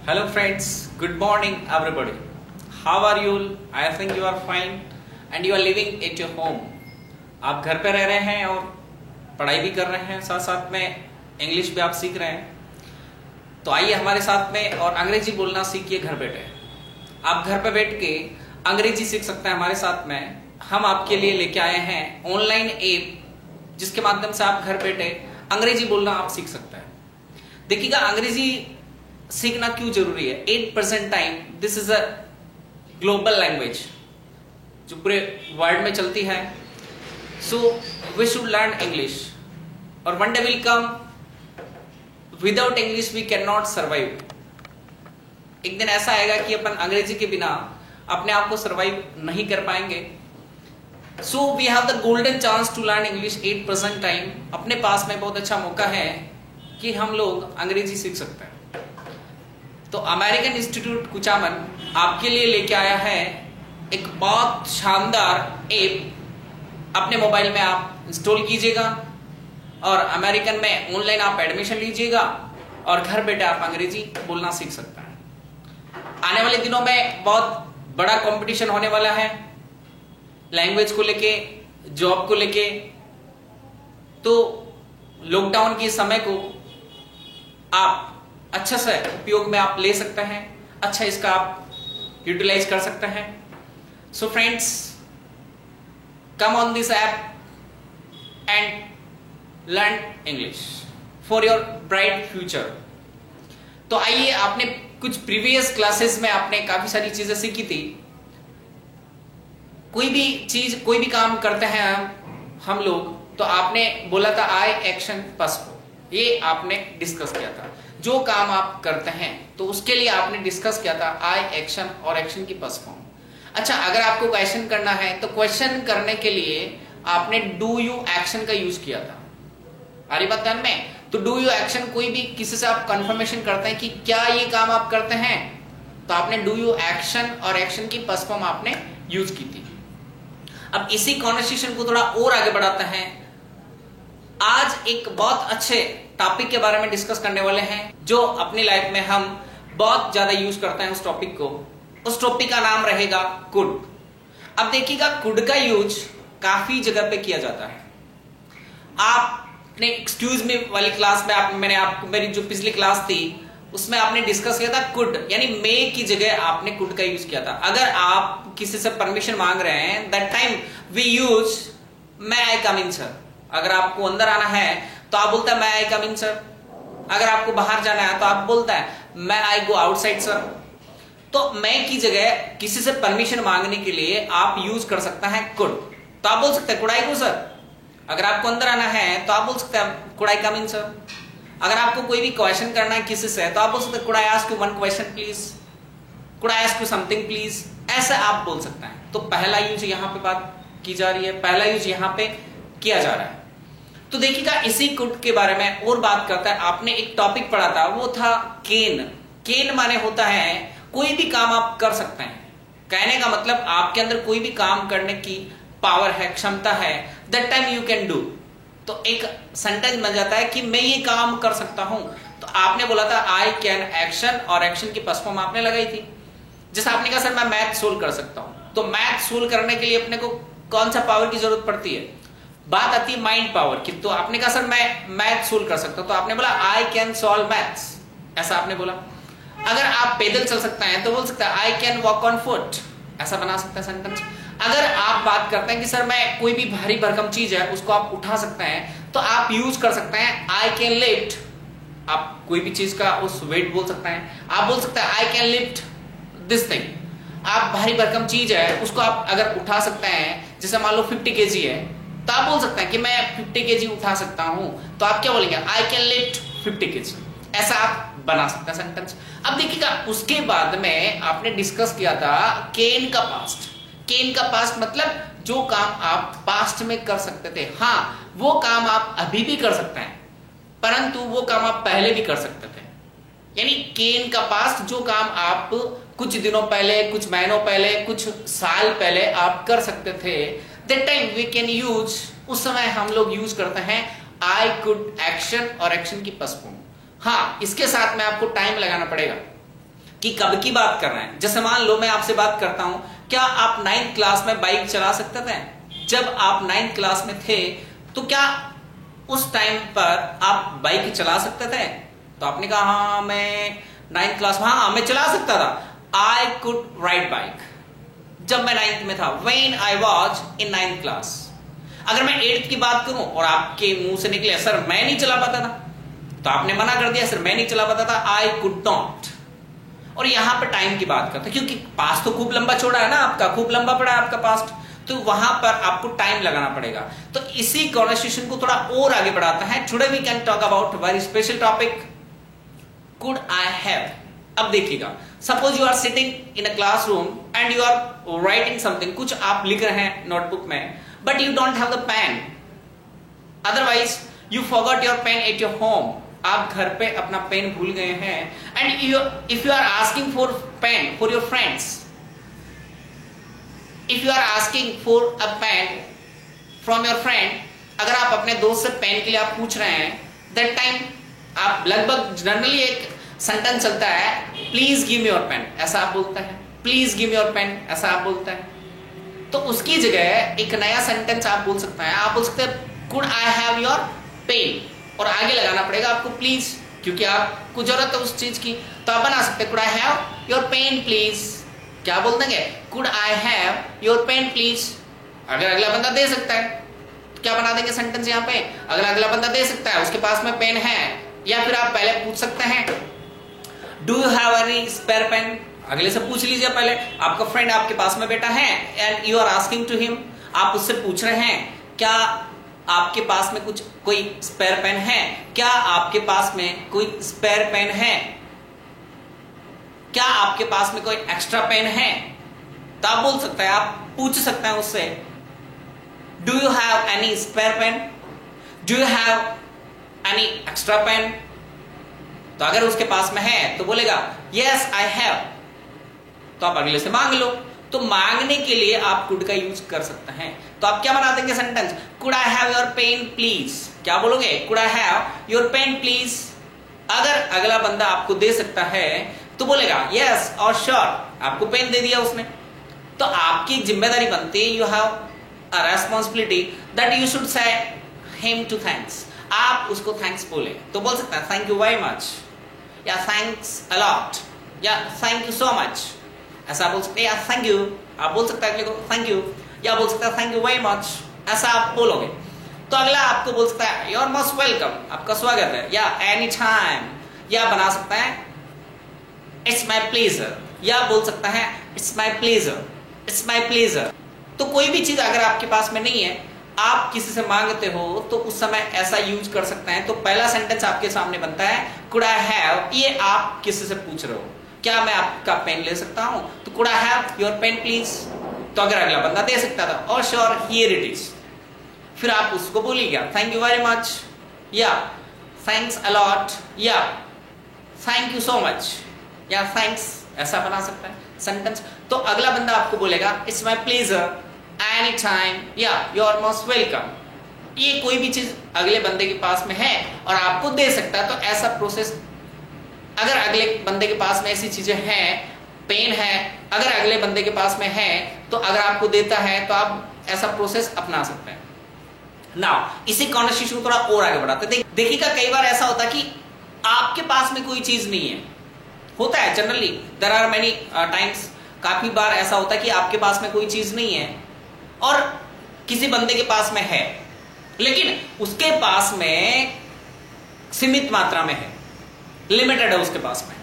Hello friends, good morning everybody. How are you? I think you are fine and you are living at your home. आप घर पे रह रहे हैं और पढ़ाई भी कर रहे हैं, साथ साथ में इंग्लिश भी आप सीख रहे हैं। तो आइए हमारे साथ में और अंग्रेजी बोलना सीखिए घर बैठे। आप घर पे बैठ के अंग्रेजी सीख सकते हैं हमारे साथ में। हम आपके लिए लेके आए हैं ऑनलाइन ऐप जिसके माध्यम से आप घर बैठे अंग्रेजी बोलना आप सीख सकते हैं। देखिएगा अंग्रेजी सीखना क्यों जरूरी है। 8% time this is a global language जो पूरे वर्ल्ड में चलती है। So we should learn English और one day will come without English we can not survive. एक दिन ऐसा आएगा कि अपन अंग्रेजी के बिना अपने आप को सर्वाइव नहीं कर पाएंगे। So we have the golden chance to learn English 8% time. अपने पास में बहुत अच्छा मौका है कि हम लोग अंग्रेजी सीख सकते हैं। तो अमेरिकन इंस्टीट्यूट कुचामन आपके लिए लेके आया है एक बहुत शानदार ऐप। अपने मोबाइल में आप इंस्टॉल कीजिएगा और अमेरिकन में ऑनलाइन आप एडमिशन लीजिएगा और घर बैठे आप अंग्रेजी बोलना सीख सकते हैं। आने वाले दिनों में बहुत बड़ा कंपटीशन होने वाला है लैंग्वेज को लेके, जॉब को लेके। तो लॉकडाउन के समय को आप अच्छा से उपयोग में आप ले सकते हैं, अच्छा इसका आप यूटिलाइज कर सकते हैं। So friends, come on this app and learn English for your bright future. तो आइए, आपने कुछ प्रीवियस क्लासेस में आपने काफी सारी चीजें सीखी थी। कोई भी चीज, कोई भी काम करते हैं हम लोग, तो आपने बोला था आई एक्शन पस्प, ये आपने डिस्कस किया था। जो काम आप करते हैं तो उसके लिए आपने डिस्कस किया था आई एक्शन और एक्शन की पस फॉर्म। अच्छा, अगर आपको क्वेश्चन करना है तो क्वेश्चन करने के लिए आपने डू यू एक्शन का यूज किया था। आ रही बात ध्यान में? तो डू यू एक्शन, कोई भी किसी से आप कंफर्मेशन करते हैं कि क्या ये काम आप करते हैं, तो आपने डू यू एक्शन और एक्शन की पस फॉर्म आपने यूज की थी। अब इसी कॉन्वर्सेशन को थोड़ा और आगे बढ़ाते हैं। आज एक बहुत अच्छे टॉपिक के बारे में डिस्कस करने वाले हैं जो अपनी लाइफ में हम बहुत ज्यादा यूज करते हैं। उस टॉपिक को, उस टॉपिक का नाम रहेगा कुड। अब देखिएगा, कुड का यूज काफी जगह पे किया जाता है। आपने एक्सक्यूज मी वाली क्लास में मैंने आपको, मेरी जो पिछली क्लास थी उसमें आपने डिस्कस किया था कुड, यानी मे की जगह आपने कुड का यूज किया था। अगर आप किसी से परमिशन मांग रहे हैं, that time we use may I come in sir. अगर आपको अंदर आना है तो आप बोलते हैं मैं आई कम इन सर। अगर आपको बाहर जाना है तो आप बोलते हैं मैं आई गो आउटसाइड सर। तो मैं की जगह किसी से परमिशन मांगने के लिए आप यूज कर सकते हैं कुड। तो आप बोल सकते हैं कुड आई गो सर। अगर आपको अंदर आना है तो आप बोल सकते हैं could I come in sir. अगर आपको कोई भी क्वेश्चन करना है किसी से तो आप बोल सकते हैं could I ask you one question please, could I ask you something please, ऐसा आप बोल सकते हैं। तो पहला यूज यहाँ पे बात की जा रही है, पहला यूज यहाँ पे किया जा रहा है। तो देखिएगा, इसी कुड के बारे में और बात करता है। आपने एक टॉपिक पढ़ा था, वो था केन। केन माने होता है कोई भी काम आप कर सकते हैं। कहने का मतलब आपके अंदर कोई भी काम करने की पावर है, क्षमता है, that time you can do. तो एक सेंटेंस बन जाता है कि मैं ये काम कर सकता हूं। तो आपने बोला था आई कैन एक्शन और एक्शन की पस फॉर्म आपने लगाई थी। जैसे आपने कहा सर मैं मैथ सोल्व कर सकता हूं, तो मैथ सोल्व करने के लिए अपने को कौन सा पावर की जरूरत पड़ती है? बात आती है माइंड पावर की। तो आपने कहा सर मैं मैथ सोल्व कर सकता हूं, तो आपने बोला आई कैन सॉल्व मैथ्स, ऐसा आपने बोला। अगर आप पैदल चल सकते हैं तो बोल सकते हैं I can walk on foot, ऐसा बना सकते हैं सेंटेंस। अगर आप बात करते हैं कि सर मैं कोई भी भारी भरकम चीज है उसको आप उठा सकते हैं, तो आप यूज कर सकते हैं आई कैन लिफ्ट। आप कोई भी चीज का उस वेट बोल सकते हैं। आप बोल सकते हैं I can lift this thing. आप भारी भरकम चीज है उसको आप अगर उठा सकते हैं, जैसे मान लो 50 kg है, तो आप बोल सकते हैं कि मैं 50 kg उठा सकता हूं। तो आप क्या बोलेंगे? I can lift 50 kg। ऐसा आप बना सकते हैं सेंटेंस। अब देखिएगा, उसके बाद में आपने डिस्कस किया था केन का पास्ट। केन का पास्ट मतलब जो काम आप पास्ट में कर सकते थे, हाँ वो काम आप अभी भी कर सकते हैं, परंतु वो काम आप पहले भी कर सकते थे। यानी केन का पास्ट, जो काम आप कुछ दिनों पहले, कुछ महीनों पहले, कुछ साल पहले आप कर सकते थे, that time we can use, उस समय हम लोग यूज करते हैं आई कुड एक्शन और एक्शन की पस फॉर्म। हाँ, इसके साथ में आपको टाइम लगाना पड़ेगा। कि कब की बात कर रहे हैं। जैसे मान लो मैं आपसे बात करता हूं, क्या आप 9th क्लास में बाइक चला सकते थे? जब आप 9th क्लास में थे तो क्या उस टाइम पर आप बाइक चला सकते थे? तो आपने कहा हाँ मैं 9th क्लास में, हाँ मैं चला सकता था। आई कुड राइड बाइक जब मैं 9th में था, when I was in 9th class. अगर मैं 8th की बात करूं और आपके मुंह से निकले सर मैं नहीं चला पाता था, तो आपने मना कर दिया सर मैं नहीं चला पाता था, आई कुड नॉट। और यहां पर टाइम की बात करते हैं क्योंकि पास्ट तो खूब लंबा छोड़ा है ना आपका, खूब लंबा पड़ा है आपका पास्ट, तो वहां पर आपको टाइम लगाना पड़ेगा। तो इसी कॉन्वर्सेशन को थोड़ा और आगे बढ़ाता है। Today we can talk about very special topic, could I have. अब देखिएगा, suppose you are sitting in a classroom and you are writing something, कुछ आप लिख रहे हैं नोटबुक में, but you don't have the pen, otherwise you forgot your pen at your home. आप घर पे अपना पेन भूल गए हैं and if you are asking for pen for your friends, if you are asking for a pen from your friend, अगर आप अपने दोस्त से पेन के लिए आप पूछ रहे हैं, दैट टाइम आप लगभग जनरली एक सेंटेंस चलता है please give me your pen, ऐसा आप बोलते हैं, please give me your pen ऐसा आप बोलते हैं। तो उसकी जगह एक नया सेंटेंस आप बोल सकते हैं, आप बोल सकते हैं could I have your pen, और आगे लगाना पड़ेगा आपको प्लीज, क्योंकि आपको जरूरत है उस चीज की। तो आप बना सकते हैं could I have your pen please. क्या बोल देंगे? Could I have your pen please. अगर अगला बंदा दे सकता है तो क्या बना देंगे सेंटेंस यहाँ पे? अगर अगला बंदा दे सकता है, उसके पास में पेन है, या फिर आप पहले पूछ सकते हैं do you have any spare pen. अगले से पूछ लीजिए पहले, आपका फ्रेंड आपके पास में बैठा है and you are asking to him, आप उससे पूछ रहे हैं क्या आपके पास में कुछ कोई स्पेयर पेन है, क्या आपके पास में कोई स्पेयर पेन है, क्या आपके पास में कोई एक्स्ट्रा पेन है। तो आप बोल सकते हैं, आप पूछ सकते हैं उससे do you have any spare pen, do you have any extra pen. तो अगर उसके पास में है तो बोलेगा यस आई हैव, तो आप अगले से मांग लो। तो मांगने के लिए आप कुड का यूज कर सकते हैं। तो आप क्या बना देंगे sentence, could I have your pen please. क्या बोलोगे? Could I have your pen please. अगर अगला बंदा आपको दे सकता है तो बोलेगा यस और श्योर, आपको पेन दे दिया उसने। तो आपकी जिम्मेदारी बनती है, you have a responsibility that you should say him to thanks. आप उसको थैंक्स बोले तो बोल सकते हैं थैंक यू वेरी मच, या थैंक्स अ लॉट, या थैंक यू सो मच, ऐसा बोल सकते हैं। या थैंक यू आप बोल सकते हैं अगले को थैंक यू, या बोल सकते हैं थैंक यू वेरी मच, ऐसा आप बोलोगे। तो अगला आपको बोल सकता है यू आर मोस्ट वेलकम, आपका स्वागत है, या एनी टाइम, या बना सकता है इट्स माई प्लेजर, या बोल सकता है it's my pleasure, it's my pleasure. तो कोई भी चीज अगर आपके पास में नहीं है, आप किसी से मांगते हो, तो उस समय ऐसा यूज कर सकते हैं। तो पहला सेंटेंस आपके सामने बनता है कुड आई हैव, ये आप किसी से पूछ रहे हो क्या मैं आपका पेन ले सकता हूं, तो could I have your pen please. तो अगर अगला बंदा दे सकता था और श्योर हियर इट इज, फिर आप उसको बोलिएगा थैंक यू वेरी मच, या थैंक्स अ लॉट, या थैंक यू सो मच, या थैंक्स, ऐसा बना सकता है सेंटेंस। तो अगला बंदा आपको बोलेगा it's my pleasure, any time, या यू आर मोस्ट वेलकम। ये कोई भी चीज अगले बंदे के पास में है और आपको दे सकता है, तो ऐसा प्रोसेस, अगर अगले बंदे के पास में ऐसी चीजें हैं, पेन है, अगर अगले बंदे के पास में है, तो अगर आपको देता है तो आप ऐसा प्रोसेस अपना सकते हैं। नाउ इसी कॉन्वर्सेशन को थोड़ा और आगे बढ़ाते हैं। देखिएगा कई बार ऐसा होता है कि आपके पास में कोई चीज नहीं है, होता है generally, there are many times, काफी बार ऐसा होता है कि आपके पास में कोई चीज नहीं है और किसी बंदे के पास में है, लेकिन उसके पास में सीमित मात्रा में है, लिमिटेड है उसके पास में।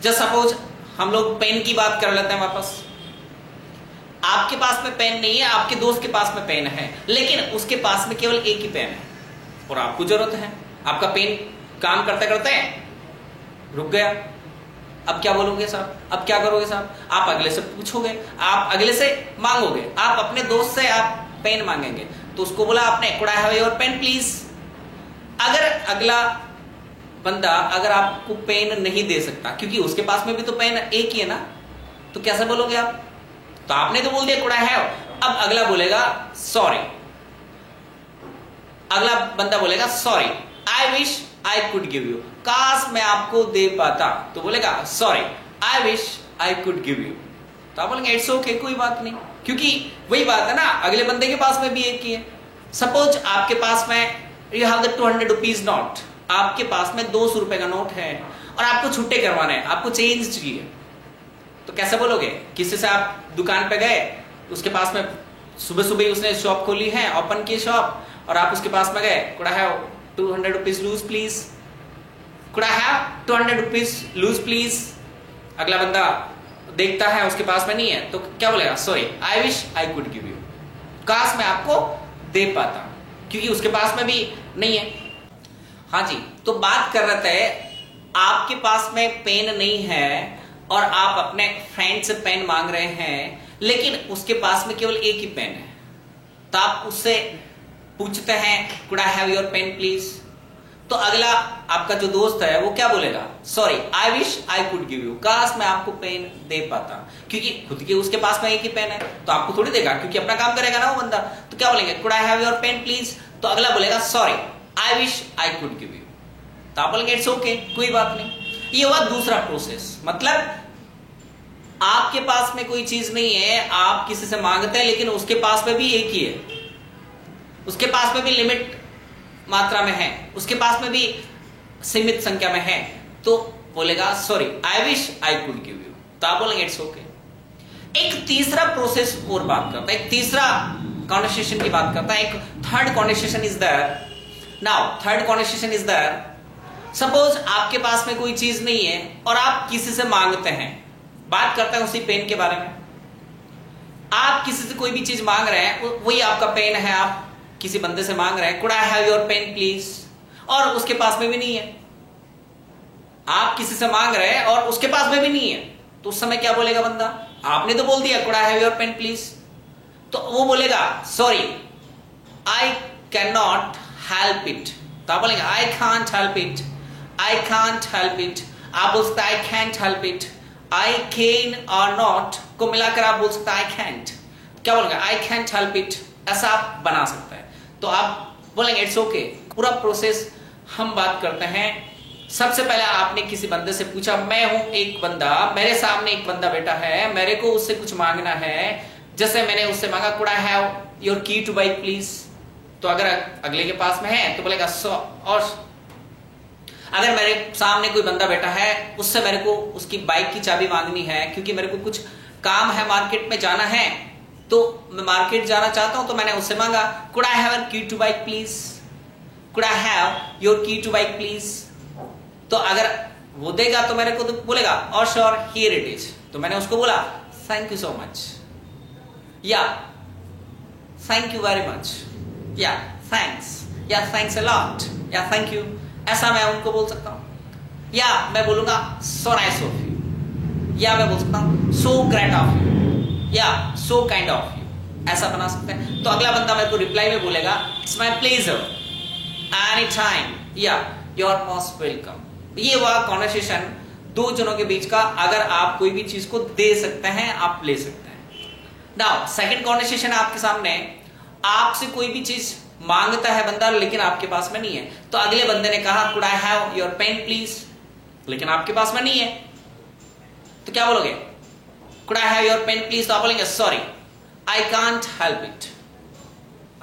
जस्ट सपोज हम लोग पेन की बात कर लेते हैं वापस। आपके पास में पेन नहीं है, आपके दोस्त के पास में पेन है, लेकिन उसके पास में केवल एक ही पेन है और आपको जरूरत है। आपका पेन काम करते करते रुक गया, अब क्या बोलोगे साहब, अब क्या करोगे साहब? आप अगले से पूछोगे, आप अगले से मांगोगे, आप अपने दोस्त से आप पेन मांगेंगे। तो उसको बोला आपने could I have your pen please. अगर अगला बंदा अगर आपको पेन नहीं दे सकता, क्योंकि उसके पास में भी तो पेन एक ही है ना, तो कैसे बोलोगे आप? तो आपने तो बोल दिया कुड आई हैव, अब अगला बोलेगा सॉरी, अगला बंदा बोलेगा sorry I wish I could give you, काश मैं आपको दे पाता, तो बोलेगा sorry I wish I could give you, तो आप बोलेंगे इट्स ओके, कोई बात नहीं, क्योंकि वही बात है ना, अगले बंदे के पास में भी एक ही है। सपोज आपके पास में you have the 200 rupees note, आपके पास में 200 रुपए का नोट है और आपको छुट्टे करवाने हैं, आपको चेंज चाहिए, तो कैसे बोलोगे? किसी से आप दुकान पे गए, उसके पास में सुबह सुबह उसने शॉप खोली है, ओपन की शॉप, और आप उसके पास में गए, could I have 200 rupees loose please, could I have 200 rupees loose please. अगला बंदा देखता है उसके पास में नहीं है, तो क्या बोलेगा? Sorry, I wish I could give you, काश मैं आपको दे पाता, क्योंकि उसके पास में भी नहीं है। हाँ जी, तो बात कर रहे थे, आपके पास में पेन नहीं है और आप अपने फ्रेंड से पेन मांग रहे हैं, लेकिन उसके पास में केवल एक ही पेन है, तो आप उससे पूछते हैं could I have your pen please, तो अगला आपका जो दोस्त है वो क्या बोलेगा? Sorry, I wish I could give you, काश मैं आपको पेन दे पाता, क्योंकि खुद के उसके पास में एक ही पेन है, तो आपको थोड़ी देगा, क्योंकि अपना काम करेगा ना वो बंदा। तो क्या बोलेंगे? Could I have your pen please, तो अगला बोलेगा sorry, I wish I could give you, तो आप बोलेंगे इट्स ओके, कोई बात नहीं। ये हुआ दूसरा प्रोसेस, मतलब आपके पास में कोई चीज नहीं है, आप किसी से मांगते हैं, लेकिन उसके पास में भी एक ही है, उसके पास में भी लिमिट मात्रा में है, उसके पास में भी सीमित संख्या में है, तो बोलेगा sorry, I wish I could give you, तो आप बोलेंगे इट्स ओके। एक तीसरा प्रोसेस और बात करता है, एक तीसरा कॉन्वर्सेशन की बात करता है, एक third conversation is there. Now third conversation is there, suppose आपके पास में कोई चीज नहीं है और आप किसी से मांगते हैं, बात करते हैं उसी पेन के बारे में। आप किसी से कोई भी चीज मांग रहे हैं, वही आपका पेन है, आप किसी बंदे से मांग रहे हैं could I have your pen please, और उसके पास में भी नहीं है। आप किसी से मांग रहे हैं और उसके पास में भी नहीं है, तो उस समय क्या बोलेगा बंदा? आपने तो बोल दिया could I have your pen please, तो वो बोलेगा sorry, I can not help it, तो आप बोलेंगे I can't help it, I can't help it. आप बोल सकते हैं I can't help it, I can और नॉट को मिलाकर आप बोल सकते हैं आई कैंट, क्या बोलेंगे? आई कैंट हेल्प इट, ऐसा आप बना सकते हैं, तो आप बोलेंगे इट्स ओके। पूरा प्रोसेस हम बात करते हैं। सबसे पहले आपने किसी बंदे से पूछा, मैं हूं एक बंदा, मेरे सामने एक बंदा बैठा है, मेरे को उससे कुछ मांगना है, जैसे मैंने उससे मांगा could I have your key to bike please, तो अगर अगले के पास में है तो बोलेगा सो, और अगर मेरे सामने कोई बंदा बैठा है, उससे मेरे को उसकी बाइक की चाबी मांगनी है, क्योंकि मेरे को कुछ काम है, मार्केट में जाना है, तो मैं मार्केट जाना चाहता हूं, तो मैंने उससे मांगा could I have key to bike please, could I have your key to bike please, तो अगर वो देगा तो मेरे को तो बोलेगा और श्योर हियर इट इज, तो मैंने उसको बोला थैंक यू सो मच, या थैंक यू वेरी मच, या थैंक्स, या थैंक्स अ लॉट, या थैंक यू, ऐसा मैं उनको बोल सकता हूं। या मैं बोलूंगा सो नाइस ऑफ यू, या मैं बोल सकता हूं सो ग्रेट ऑफ यू, या सो काइंड ऑफ यू, ऐसा बना सकते हैं। तो अगला बंदा मेरे को रिप्लाई में बोलेगा it's my pleasure, any time, या यू आर मोस्ट वेलकम। ये हुआ कॉन्वर्सेशन दो जनों के बीच का। अगर आप कोई भी चीज को दे सकते हैं, आप ले सकते हैं। नाउ सेकंड कॉन्वर्सेशन आपके सामने, आपसे कोई भी चीज मांगता है बंदा, लेकिन आपके पास में नहीं है, तो अगले बंदे ने कहा could I have your pen please, लेकिन आपके पास में नहीं है, तो क्या बोलोगे? Could I have your pen please, तो आप बोलेंगे sorry, I can't help it.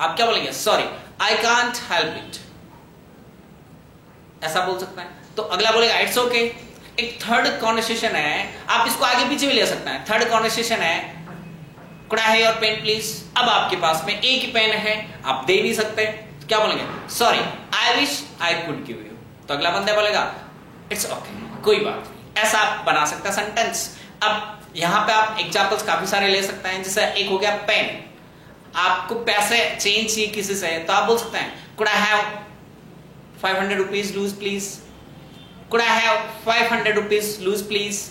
आप क्या बोलेंगे? Sorry, I can't help it, ऐसा बोल सकते हैं। तो अगला बोलेगा इट्स ओके। एक थर्ड कॉन्वर्सेशन है, आप इसको आगे पीछे भी ले सकते हैं। थर्ड कॉन्वर्सेशन है could I have your pen please, अब आपके पास में एक ही पेन है, आप दे नहीं सकते, तो क्या बोलेंगे? Sorry, I wish I could give you, तो अगला बंदा बोलेगा इट्स ओके, कोई बात नहीं। ऐसा आप बना सकते हैं सेंटेंस। अब यहां पे आप एग्जांपल्स काफी सारे ले सकते हैं, जैसे एक हो गया पेन, आपको पैसे चेंज चाहिए किसी से, तो आप बोल सकते हैं could I have 500 rupees loose please, could I have 500 rupees loose please.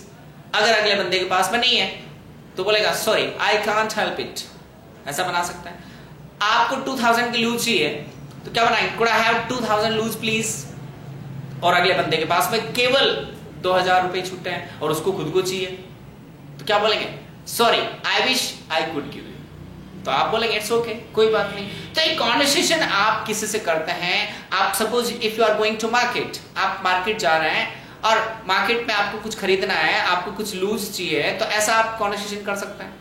अगर अगले बंदे के पास में नहीं है तो बोलेगा sorry, I can't help it, ऐसा बना सकता है। आपको 2000 की लूज चाहिए, तो क्या बनाएंगे? Could I have 2000 loose please, और अगले बंदे के पास में केवल 2000 रुपए छूटे हैं और उसको खुद को चाहिए, तो क्या बोलेंगे? Sorry, I wish I could give you, तो आप बोलेंगे इट्स ओके, कोई बात नहीं। तो एक कॉन्वर्सेशन आप किसी से करते हैं। आप suppose if you are going to market, आप मार्केट जा रहे हैं और मार्केट में आपको कुछ खरीदना है, आपको कुछ लूज चाहिए, तो ऐसा आप कॉन्वर्सेशन कर सकते हैं।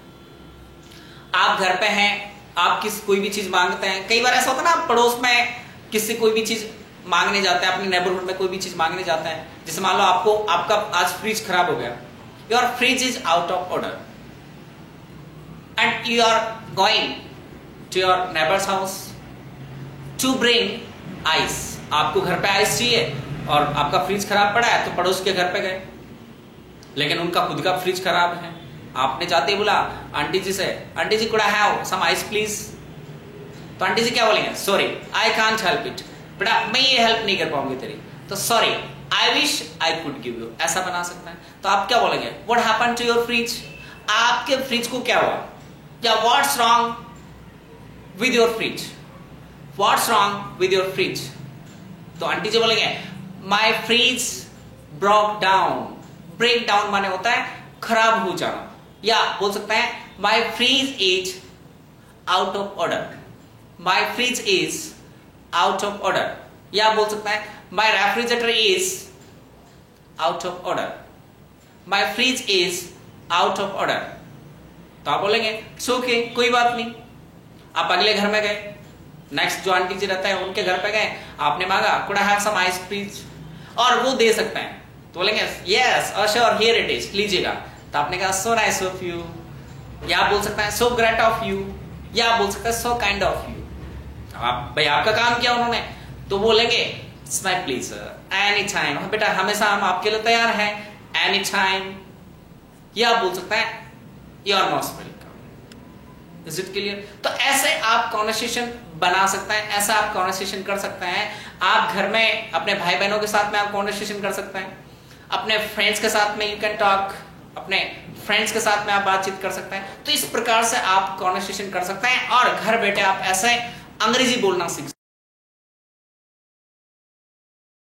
आप घर पे हैं, आप कोई भी चीज मांगते हैं, कई बार ऐसा होता है ना, आप पड़ोस में किसी कोई भी चीज मांगने जाते हैं, अपने नेबरहुड में कोई भी चीज मांगने जाते हैं, जैसे मान लो आपका आज फ्रिज खराब हो गया, your fridge is out of order and you are going to your neighbours house to bring ice. आपको घर पे आइस चाहिए और आपका फ्रिज खराब पड़ा है, तो पड़ोस के घर पे गए, लेकिन उनका खुद का फ्रिज खराब है। आपने जाते ही बोला आंटी जी से, aunty ji could I have some ice please? तो आंटी जी क्या बोलेंगे? Sorry I can't help it, बेटा मैं ये हेल्प नहीं कर पाऊंगी तेरी, तो sorry I wish I could give you, ऐसा बना सकता है। तो आप क्या बोलेंगे? What happened to your fridge? आपके फ्रिज को क्या हुआ, या what's wrong with your fridge? What's wrong with your fridge? तो आंटी जी बोलेंगे my fridge broke down. Break down माने होता है खराब हो जाना, या बोल सकते हैं my fridge is out of order, my fridge is out of order, या बोल सकता है my refrigerator is out of order, my fridge is out of order. तो आप बोलेंगे ओके कोई बात नहीं। आप अगले घर में गए, नेक्स्ट जो आंटी जी रहता है उनके घर पे गए, आपने मांगा could I have some ice please, और वो दे सकते हैं, तो बोलेंगे yes sure here it is, लीजिएगा। तो आपने कहा सो नाइस ऑफ यू, या बोल सकते हैं सो ग्रेट ऑफ यू, या बोल सकते हैं सो काइंड ऑफ यू। आप भाई आपका काम किया उन्होंने, तो बोलेंगे it's my pleasure any time, बेटा हमेशा हम आपके लिए तैयार हैं, एनी टाइम, या बोल सकते हैं you are most welcome. Is it clear? तो ऐसे आप कॉन्वर्सेशन बना सकते हैं, ऐसा आप कॉन्वर्सेशन कर सकते हैं। आप घर में अपने भाई बहनों के साथ में आप कॉन्वर्सेशन कर सकते हैं, अपने फ्रेंड्स के साथ में यू कैन टॉक, अपने फ्रेंड्स के साथ में आप बातचीत कर सकते हैं। तो इस प्रकार से आप कॉन्वर्सेशन कर सकते हैं और घर बैठे आप ऐसे अंग्रेजी बोलना सीख सकते हैं।